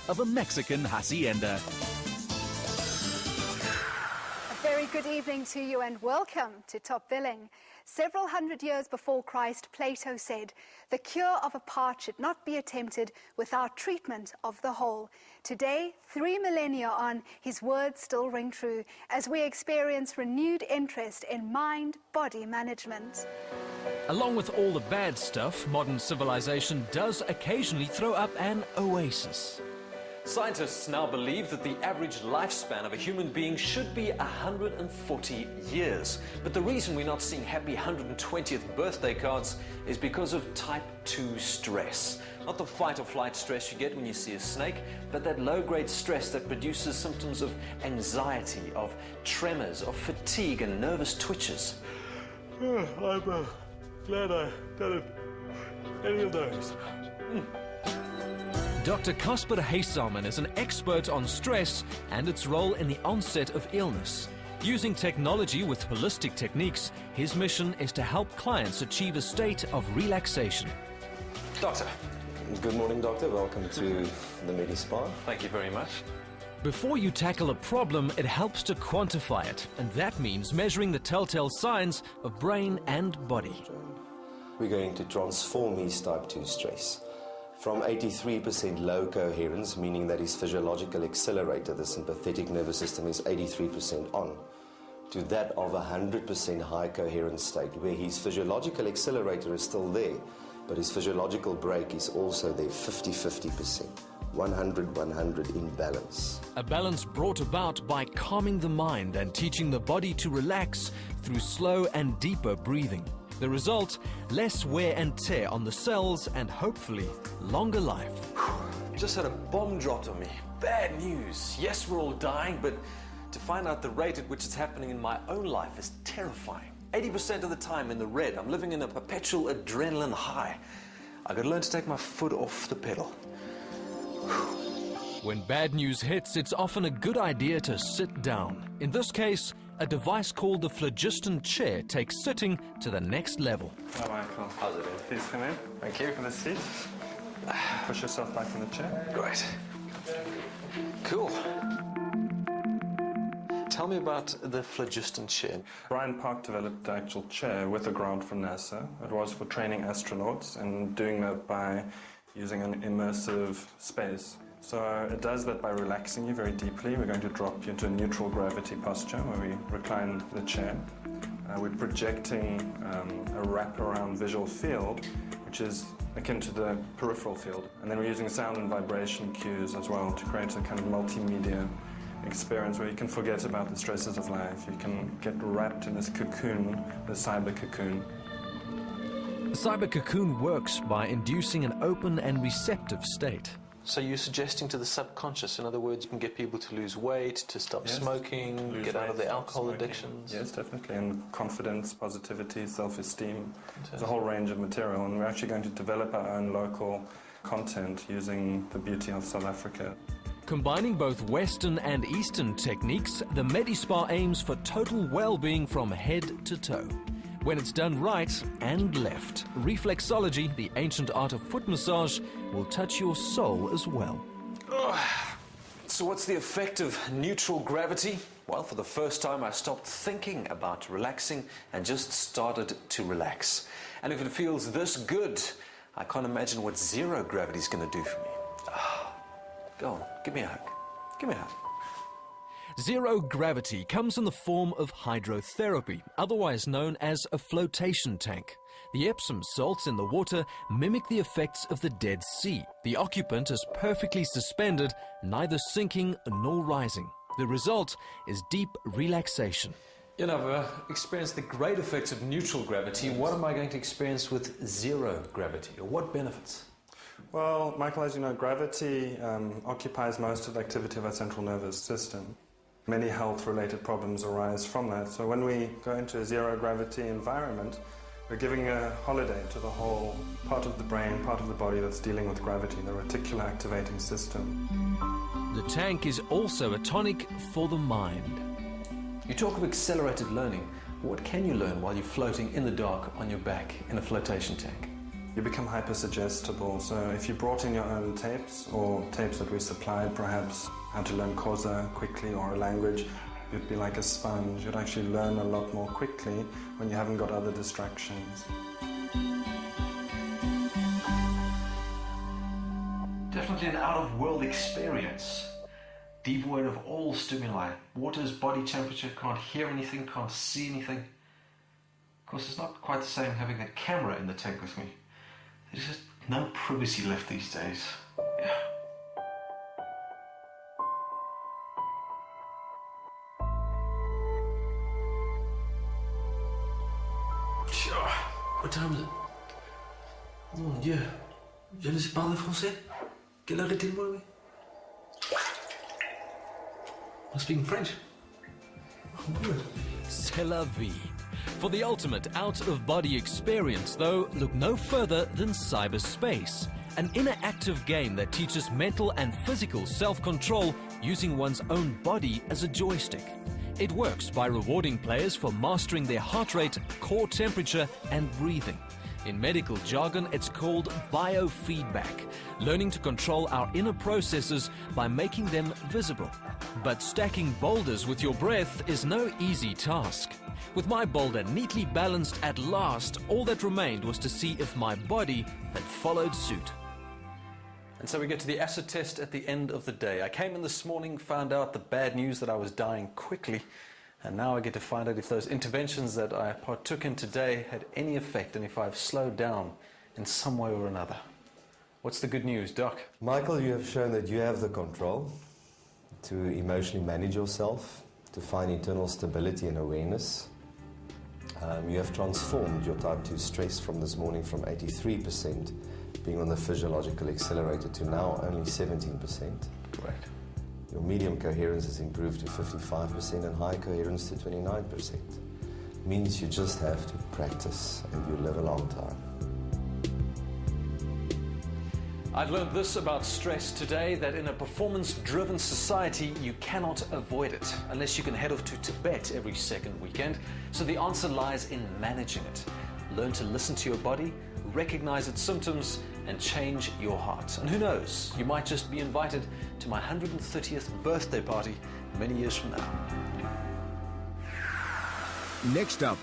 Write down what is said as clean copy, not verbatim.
of a Mexican hacienda. Very good evening to you and welcome to Top Billing. Several hundred years before Christ, Plato said, "The cure of a part should not be attempted without treatment of the whole." Today, 3 millennia on, his words still ring true as we experience renewed interest in mind-body management. Along with all the bad stuff, modern civilization does occasionally throw up an oasis. Scientists now believe that the average lifespan of a human being should be 140 years. But the reason we're not seeing happy 120th birthday cards is because of type 2 stress. Not the fight or flight stress you get when you see a snake, but that low-grade stress that produces symptoms of anxiety, of tremors, of fatigue and nervous twitches. I'm glad I didn't any of those. Dr. Caspar Huisamen is an expert on stress and its role in the onset of illness. Using technology with holistic techniques, his mission is to help clients achieve a state of relaxation. Doctor. Good morning, Doctor. Welcome to the Medi-Spa. Thank you very much. Before you tackle a problem, it helps to quantify it, and that means measuring the telltale signs of brain and body. We're going to transform his type 2 stress. From 83% low coherence, meaning that his physiological accelerator, the sympathetic nervous system, is 83% on, to that of 100% high coherence state, where his physiological accelerator is still there, but his physiological brake is also there, 50-50%, 100-100 in balance. A balance brought about by calming the mind and teaching the body to relax through slow and deeper breathing. The result, less wear and tear on the cells and hopefully longer life. Just had a bomb dropped on me. Bad news. Yes, we're all dying, but to find out the rate at which it's happening in my own life is terrifying. 80% of the time in the red, I'm living in a perpetual adrenaline high. I gotta learn to take my foot off the pedal. When bad news hits, it's often a good idea to sit down. In this case, a device called the phlogiston chair takes sitting to the next level. Hi, Michael. How's it doing? Please come in. Thank you. Have a seat. Push yourself back in the chair. Great. Cool. Tell me about the phlogiston chair. Brian Park developed the actual chair with a grant from NASA. It was for training astronauts and doing that by using an immersive space. So it does that by relaxing you very deeply. We're going to drop you into a neutral gravity posture where we recline the chair. We're projecting a wraparound visual field, which is akin to the peripheral field. And then we're using sound and vibration cues as well to create a kind of multimedia experience where you can forget about the stresses of life. You can get wrapped in this cocoon, the cyber cocoon. The cyber cocoon works by inducing an open and receptive state. So you're suggesting to the subconscious, in other words, you can get people to lose weight, to stop smoking, get out of their alcohol addictions? Yes, definitely. And confidence, positivity, self-esteem. There's a whole range of material. And we're actually going to develop our own local content using the beauty of South Africa. Combining both Western and Eastern techniques, the Medi-Spa aims for total well-being from head to toe. When it's done right and left, reflexology, the ancient art of foot massage, will touch your soul as well. So what's the effect of neutral gravity? Well, for the first time I stopped thinking about relaxing and just started to relax. And if it feels this good, I can't imagine what zero gravity is going to do for me. Go on, give me a hug. Give me a hug. Zero gravity comes in the form of hydrotherapy, otherwise known as a flotation tank. The Epsom salts in the water mimic the effects of the Dead Sea. The occupant is perfectly suspended, neither sinking nor rising. The result is deep relaxation. You know, I've experienced the great effects of neutral gravity. What am I going to experience with zero gravity, or what benefits? Well, Michael, as you know, gravity occupies most of the activity of our central nervous system. Many health-related problems arise from that. So when we go into a zero-gravity environment, we're giving a holiday to the whole part of the brain, part of the body that's dealing with gravity, the reticular activating system. The tank is also a tonic for the mind. You talk of accelerated learning. What can you learn while you're floating in the dark on your back in a flotation tank? You become hypersuggestible. So if you brought in your own tapes, or tapes that we supplied, perhaps how to learn Xhosa quickly or a language, you'd be like a sponge. You'd actually learn a lot more quickly when you haven't got other distractions. Definitely an out-of-world experience. Devoid of all stimuli. Water's body temperature, can't hear anything, can't see anything. Of course, it's not quite the same having a camera in the tank with me. There's just no privacy left these days. Yeah. Sure. What time is it? Mon Dieu. Je ne sais parler français. Quelle heure est-il, mon ami? I'm speaking French. Oh, good. C'est la vie. For the ultimate out-of-body experience, though, look no further than cyberspace. An interactive game that teaches mental and physical self-control using one's own body as a joystick. It works by rewarding players for mastering their heart rate, core temperature, and breathing. In medical jargon, it's called biofeedback, learning to control our inner processes by making them visible. But stacking boulders with your breath is no easy task. With my boulder neatly balanced at last, all that remained was to see if my body had followed suit. And so we get to the acid test at the end of the day. I came in this morning, found out the bad news that I was dying quickly, and now I get to find out if those interventions that I partook in today had any effect and if I've slowed down in some way or another. What's the good news, Doc? Michael, you have shown that you have the control to emotionally manage yourself, to find internal stability and awareness. You have transformed your type 2 stress from this morning from 83% being on the physiological accelerator to now only 17%. Correct. Your medium coherence has improved to 55% and high coherence to 29%. Means you just have to practice and you live a long time. I've learned this about stress today, that in a performance-driven society, you cannot avoid it, unless you can head off to Tibet every second weekend. So the answer lies in managing it. Learn to listen to your body, recognize its symptoms, and change your heart. And who knows, you might just be invited to my 130th birthday party many years from now. Next up...